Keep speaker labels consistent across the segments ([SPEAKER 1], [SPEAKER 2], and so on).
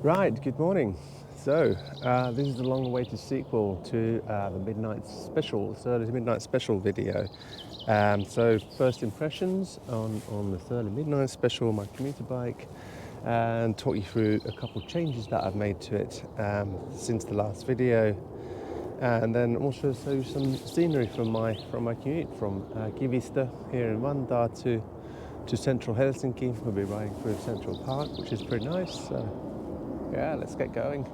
[SPEAKER 1] Right, good morning. So, this is the long-awaited sequel to the Midnight Special, Surly Midnight Special video. So, first impressions on the Surly Midnight Special, my commuter bike, and talk you through a couple of changes that I've made to it since the last video, and then also show you some scenery from my commute from Kivistä here in Vantaa to central Helsinki. We'll be riding through Central Park, which is pretty nice. So, yeah, let's get going.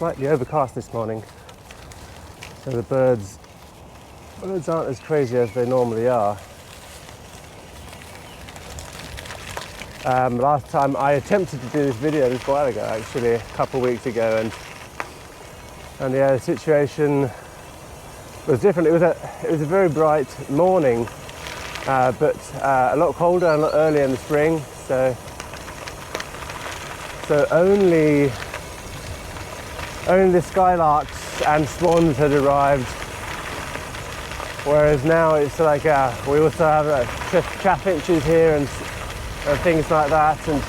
[SPEAKER 1] Slightly overcast this morning, so the birds aren't as crazy as they normally are. Last time I attempted to do this video a while ago, actually a couple of weeks ago, and yeah, the situation was different. It was a very bright morning, but a lot colder and a lot earlier in the spring. So only the skylarks and swans had arrived, whereas now it's like we also have chaffinches here and things like that, and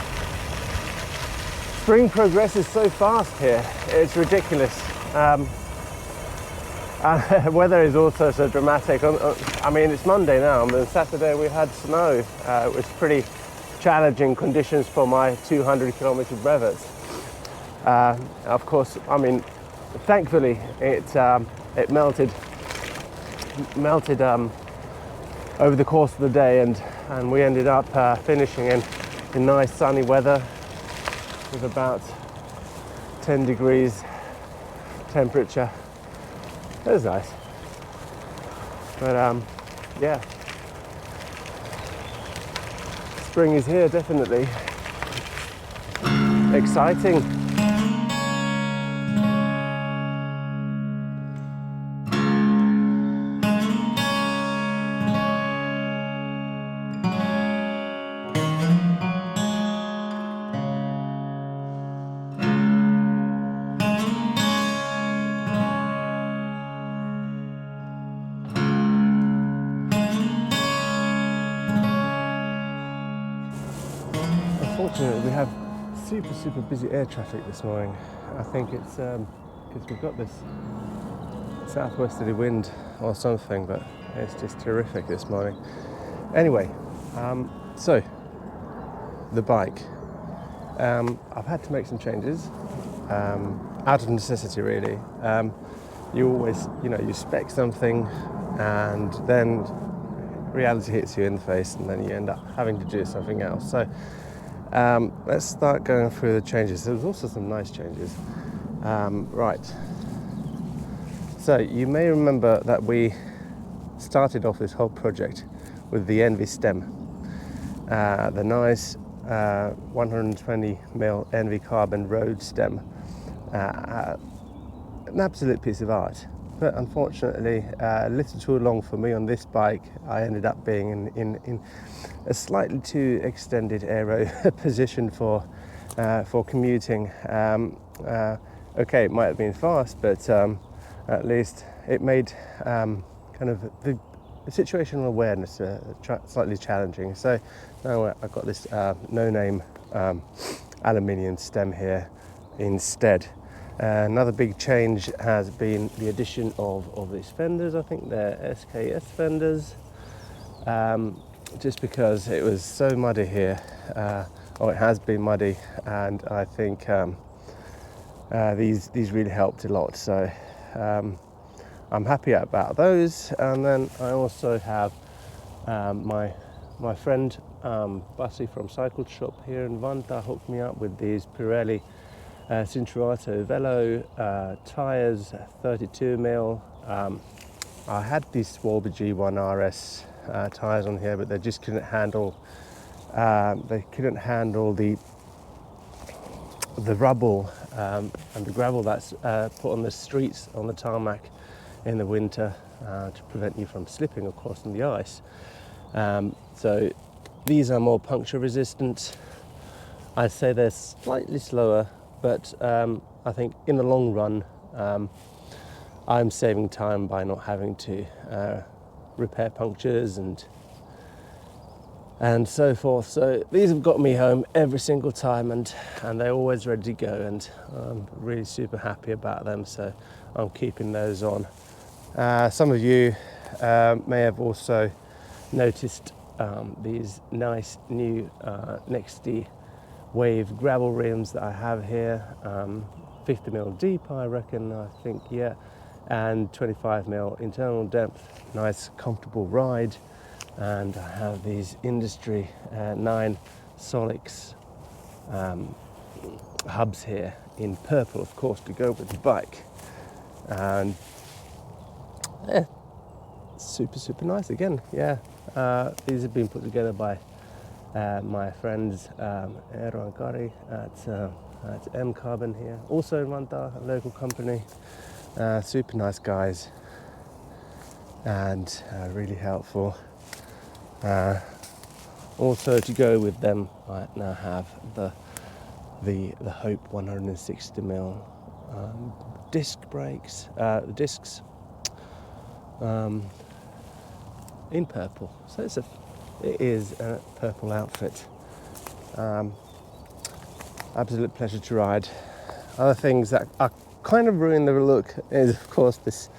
[SPEAKER 1] spring progresses so fast here, it's ridiculous. Weather is also so dramatic. I mean, it's Monday now, and on Saturday we had snow. It was pretty challenging conditions for my 200-kilometer brevet. Of course, I mean, thankfully it melted over the course of the day, and we ended up finishing in nice sunny weather with about 10 degrees temperature. That was nice. But yeah, spring is here, definitely. Exciting. Unfortunately, we have super busy air traffic this morning. I think it's because we've got this southwesterly wind or something, but it's just terrific this morning. Anyway, so the bike. I've had to make some changes out of necessity, really. You always, you spec something, and then reality hits you in the face, and then you end up having to do something else. So let's start going through the changes. There's also some nice changes. Right. So you may remember that we started off this whole project with the NV stem, the nice 120mm NV carbon road stem, an absolute piece of art. But unfortunately, a little too long for me on this bike. I ended up being in a slightly too extended aero position for commuting. Okay, it might have been fast, but at least it made kind of situational awareness slightly challenging. So now I've got this no-name aluminium stem here instead. Another big change has been the addition of these fenders. I think they're SKS fenders, just because it was so muddy here, or it has been muddy, and I think these really helped a lot. So I'm happy about those. And then I also have my friend Pasi from Cycle Shop here in Vantaa hooked me up with these Pirelli Cinturato Velo tyres, 32mm. I had these Swaby G1 RS tyres on here, but they just couldn't handle the rubble and the gravel that's put on the streets, on the tarmac in the winter, to prevent you from slipping, of course, in the ice. So these are more puncture resistant. I'd say they're slightly slower, but I think in the long run I'm saving time by not having to repair punctures and so forth. So these have got me home every single time, and they're always ready to go, and I'm really super happy about them, so I'm keeping those on. Some of you may have also noticed these nice new Nexty Wave gravel rims that I have here, 50mm deep, I reckon, I think, yeah, and 25mm internal depth. Nice comfortable ride. And I have these Industry 9 Solix hubs here in purple, of course, to go with the bike. And yeah, super nice again. Yeah, these have been put together by my friends Eero and Kari at M Carbon here, also in Vantaa, a local company. Super nice guys, and really helpful. Also, to go with them, I now have the Hope 160mm disc brakes, the discs in purple. So it is a purple outfit. Absolute pleasure to ride. Other things that are kind of ruin the look is, of course, this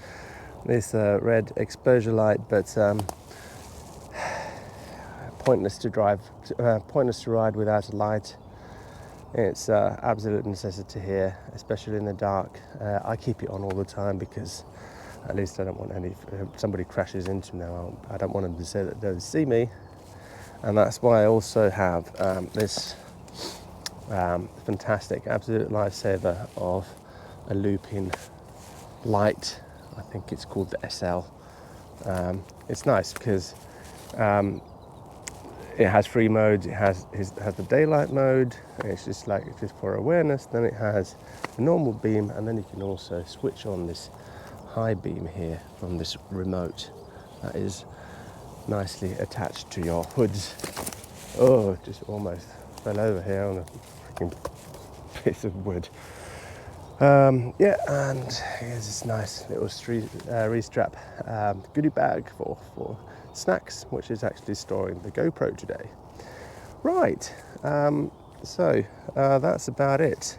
[SPEAKER 1] red exposure light, but pointless to ride without a light. It's absolute necessity here, especially in the dark. I keep it on all the time because at least I don't want somebody crashes into me now, I don't want them to say that they see me. And that's why I also have this fantastic, absolute lifesaver of a looping light. I think it's called the SL. It's nice because it has three modes. It has the daylight mode. It's just for awareness. Then it has a normal beam, and then you can also switch on this high beam here from this remote that is nicely attached to your hoods. Oh, just almost fell over here on a freaking piece of wood. Yeah, and here's this nice little restrap goodie bag for snacks, which is actually storing the GoPro today. Right, so that's about it.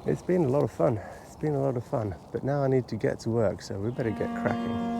[SPEAKER 1] It's been a lot of fun. But now I need to get to work, so we better get cracking.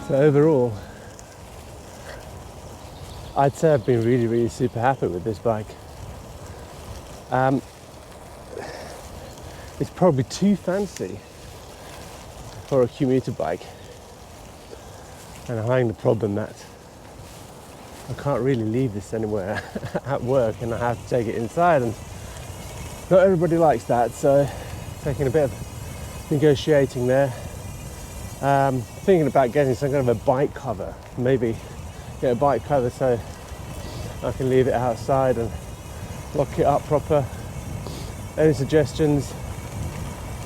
[SPEAKER 1] So overall, I'd say I've been really super happy with this bike. It's probably too fancy for a commuter bike, and I'm having the problem that I can't really leave this anywhere at work, and I have to take it inside, and not everybody likes that, so taking a bit of negotiating there. Thinking about getting some kind of a bike cover, maybe get a bike cover so I can leave it outside and lock it up proper. Any suggestions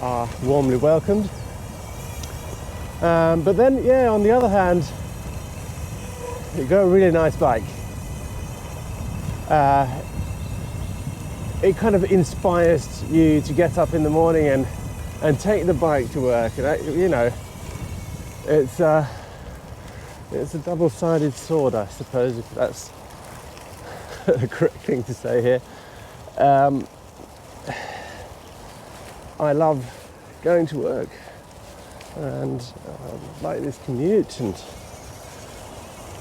[SPEAKER 1] are warmly welcomed. But then, yeah, on the other hand, you got a really nice bike. It kind of inspires you to get up in the morning and take the bike to work. And you know, it's a double-sided sword, I suppose, if that's the correct thing to say here. I love going to work, and like this commute,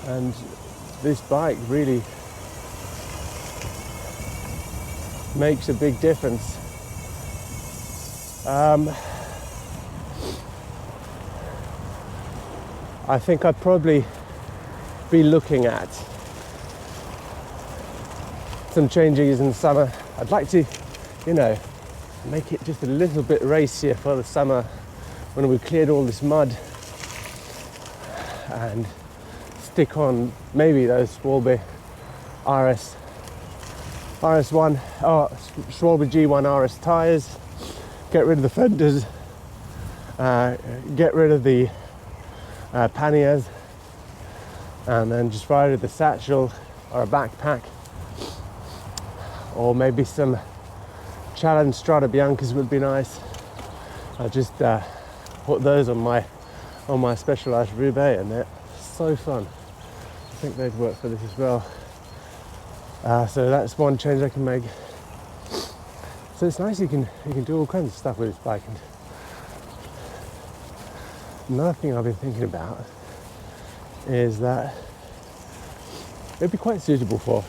[SPEAKER 1] and this bike really makes a big difference. I think I'd probably be looking at some changes in the summer. I'd like to, you know, make it just a little bit racier for the summer when we've cleared all this mud, and stick on maybe those Schwalbe RS1 or Schwalbe G1 RS tyres, get rid of the fenders, get rid of the panniers, and then just ride with a satchel or a backpack, or maybe some Challenge Strada Biancas would be nice. I just put those on my Specialized Roubaix, and they're so fun. I think they'd work for this as well. So that's one change I can make. So it's nice, you can do all kinds of stuff with this bike. And another thing I've been thinking about is that it'd be quite suitable for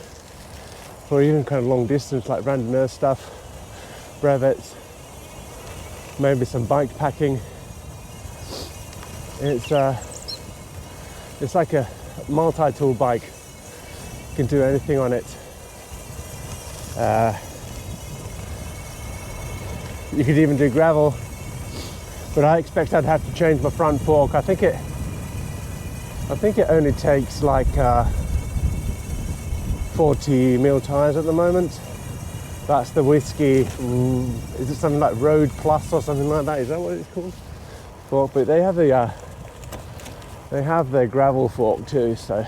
[SPEAKER 1] even kind of long distance, like randonneur stuff, brevets, maybe some bike packing. It's like a multi-tool bike. You can do anything on it. You could even do gravel, but I expect I'd have to change my front fork. I think it only takes like 40 mil tires at the moment. That's the Whiskey. Is it something like Road Plus or something like that? Is that what it's called? Fork, but they have the gravel fork too. So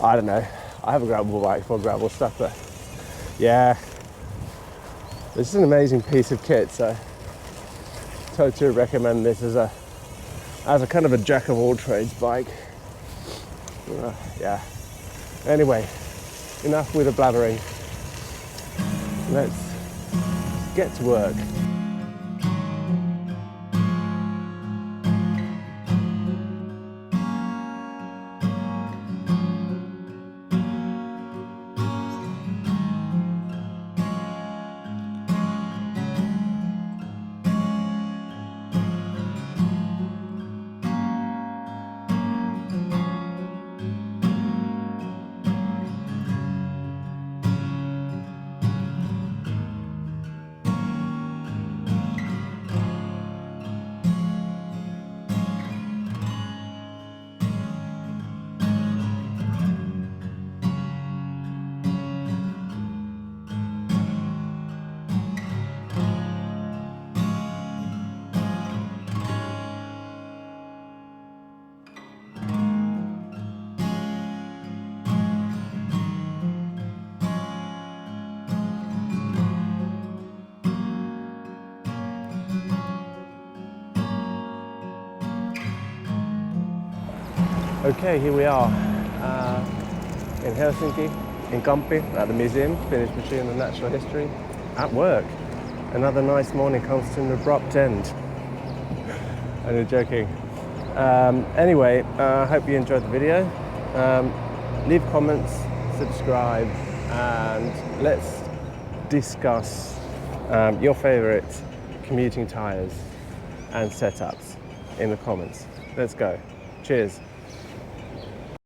[SPEAKER 1] I don't know. I have a gravel bike for gravel stuff, but yeah, this is an amazing piece of kit. So totally recommend this as a kind of a jack of all trades bike. Yeah. Anyway, enough with the blabbering. Let's get to work. Okay, here we are in Helsinki, in Kamppi, at the museum, Finnish Museum of Natural History, at work. Another nice morning comes to an abrupt end. I'm joking. Anyway, I hope you enjoyed the video. Leave comments, subscribe, and let's discuss your favourite commuting tyres and setups in the comments. Let's go. Cheers.